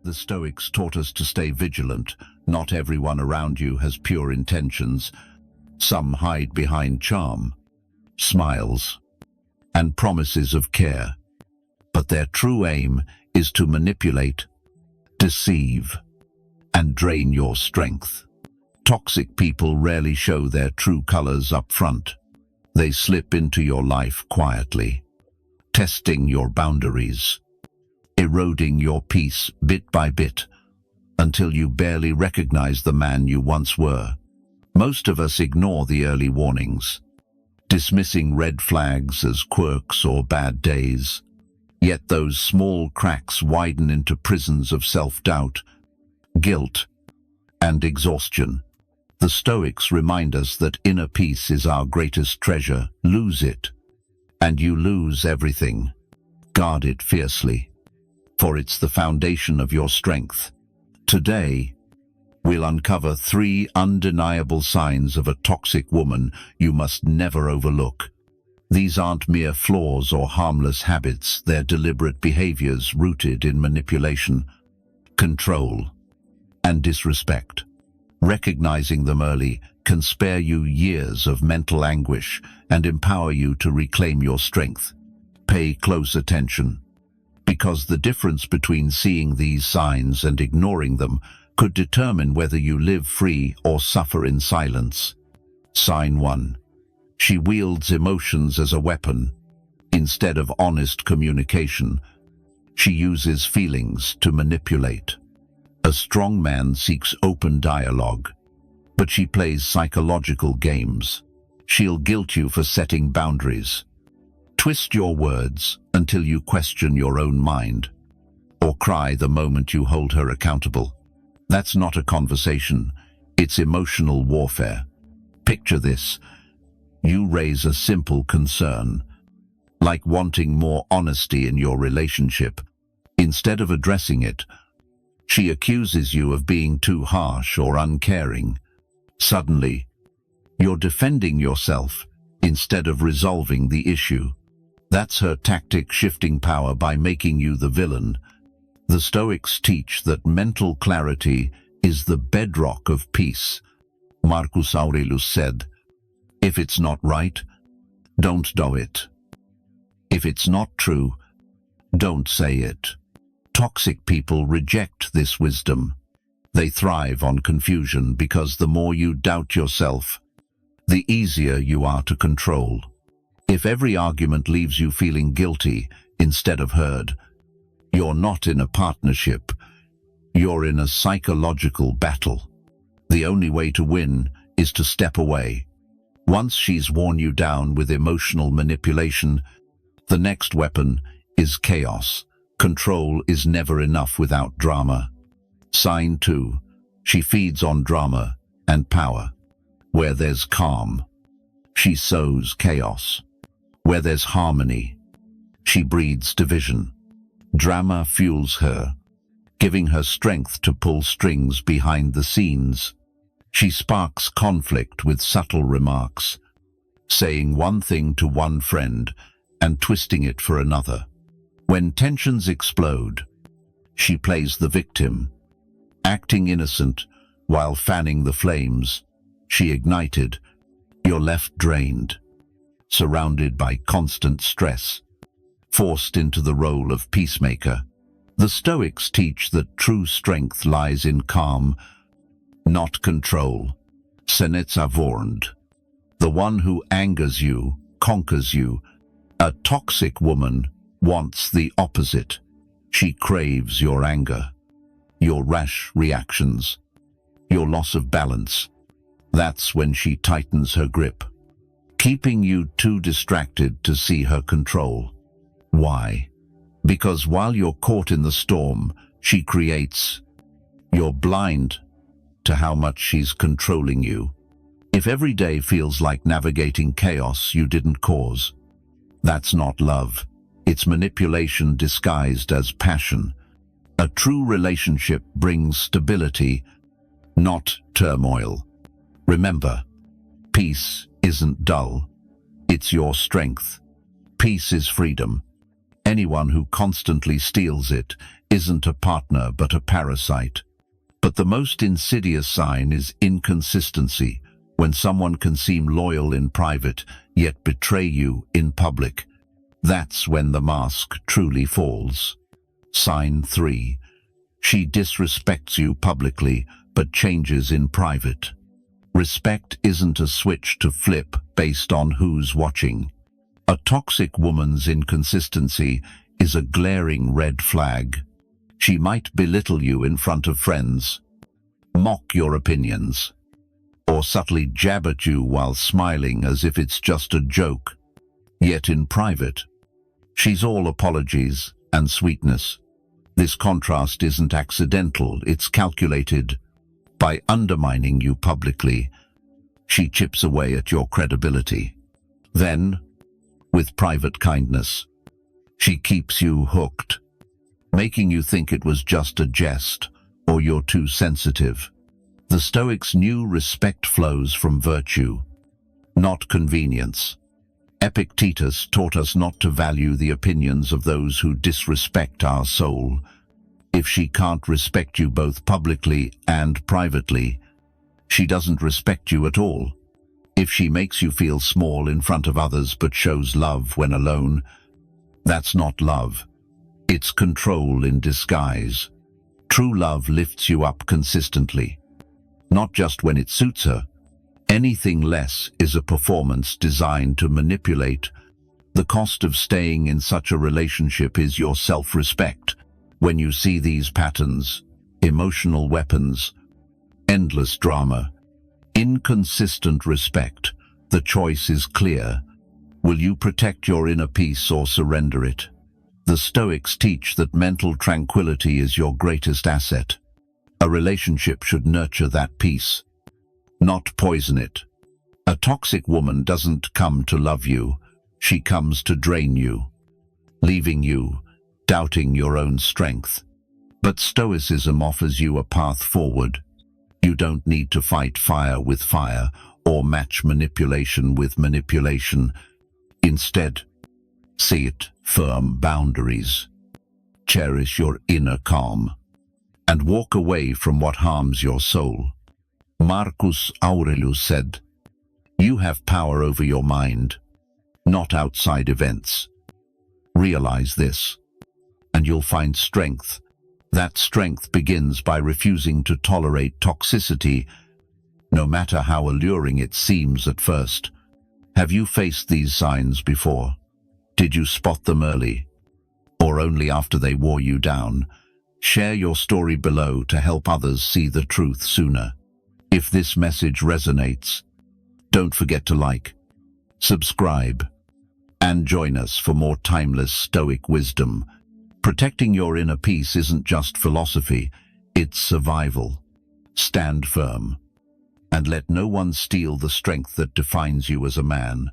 The Stoics taught us to stay vigilant. Not everyone around you has pure intentions. Some hide behind charm, smiles, and promises of care. But their true aim is to manipulate, deceive, and drain your strength. Toxic people rarely show their true colors up front. They slip into your life quietly, testing your boundaries, eroding your peace bit by bit, until you barely recognize the man you once were. Most of us ignore the early warnings, dismissing red flags as quirks or bad days. Yet those small cracks widen into prisons of self-doubt, guilt, and exhaustion. The Stoics remind us that inner peace is our greatest treasure. Lose it, and you lose everything. Guard it fiercely, for it's the foundation of your strength. Today, we'll uncover 3 undeniable signs of a toxic woman you must never overlook. These aren't mere flaws or harmless habits, they're deliberate behaviors rooted in manipulation, control, and disrespect. Recognizing them early can spare you years of mental anguish and empower you to reclaim your strength. Pay close attention, because the difference between seeing these signs and ignoring them could determine whether you live free or suffer in silence. Sign 1. She wields emotions as a weapon. Instead of honest communication, she uses feelings to manipulate. A strong man seeks open dialogue, but she plays psychological games. She'll guilt you for setting boundaries, twist your words until you question your own mind, or cry the moment you hold her accountable. That's not a conversation, it's emotional warfare. Picture this. You raise a simple concern, like wanting more honesty in your relationship. Instead of addressing it, she accuses you of being too harsh or uncaring. Suddenly, you're defending yourself instead of resolving the issue. That's her tactic, shifting power by making you the villain. The Stoics teach that mental clarity is the bedrock of peace. Marcus Aurelius said, "If it's not right, don't do it. If it's not true, don't say it." Toxic people reject this wisdom. They thrive on confusion because the more you doubt yourself, the easier you are to control. If every argument leaves you feeling guilty instead of heard, you're not in a partnership, you're in a psychological battle. The only way to win is to step away. Once she's worn you down with emotional manipulation, the next weapon is chaos. Control is never enough without drama. Sign 2. She feeds on drama and power. Where there's calm, she sows chaos. Where there's harmony, she breeds division. Drama fuels her, giving her strength to pull strings behind the scenes. She sparks conflict with subtle remarks, saying one thing to one friend and twisting it for another. When tensions explode, she plays the victim, acting innocent while fanning the flames she ignited. You're left drained, surrounded by constant stress, forced into the role of peacemaker. The Stoics teach that true strength lies in calm, not control. Seneca warned, "The one who angers you conquers you." A toxic woman wants the opposite. She craves your anger, your rash reactions, your loss of balance. That's when she tightens her grip, keeping you too distracted to see her control. Why? Because while you're caught in the storm, she creates. You're blind to how much she's controlling you. If every day feels like navigating chaos you didn't cause, that's not love. It's manipulation disguised as passion. A true relationship brings stability, not turmoil. Remember, peace isn't dull. It's your strength. Peace is freedom. Anyone who constantly steals it isn't a partner but a parasite. But the most insidious sign is inconsistency, when someone can seem loyal in private, yet betray you in public. That's when the mask truly falls. Sign 3. She disrespects you publicly, but changes in private. Respect isn't a switch to flip based on who's watching. A toxic woman's inconsistency is a glaring red flag. She might belittle you in front of friends, mock your opinions, or subtly jab at you while smiling as if it's just a joke. Yet in private, she's all apologies and sweetness. This contrast isn't accidental, it's calculated. By undermining you publicly, she chips away at your credibility. Then, with private kindness, she keeps you hooked, making you think it was just a jest or you're too sensitive. The Stoics knew respect flows from virtue, not convenience. Epictetus taught us not to value the opinions of those who disrespect our soul. If she can't respect you both publicly and privately, she doesn't respect you at all. If she makes you feel small in front of others but shows love when alone, that's not love. It's control in disguise. True love lifts you up consistently, not just when it suits her. Anything less is a performance designed to manipulate. The cost of staying in such a relationship is your self-respect. When you see these patterns, emotional weapons, endless drama, inconsistent respect, the choice is clear. Will you protect your inner peace or surrender it? The Stoics teach that mental tranquility is your greatest asset. A relationship should nurture that peace, not poison it. A toxic woman doesn't come to love you, she comes to drain you, leaving you doubting your own strength. But Stoicism offers you a path forward. You don't need to fight fire with fire or match manipulation with manipulation. Instead, see it firm boundaries. Cherish your inner calm and walk away from what harms your soul. Marcus Aurelius said, "You have power over your mind, not outside events." Realize this, and you'll find strength. That strength begins by refusing to tolerate toxicity, no matter how alluring it seems at first. Have you faced these signs before? Did you spot them early, or only after they wore you down? Share your story below to help others see the truth sooner. If this message resonates, don't forget to like, subscribe, and join us for more timeless Stoic wisdom. Protecting your inner peace isn't just philosophy, it's survival. Stand firm, and let no one steal the strength that defines you as a man.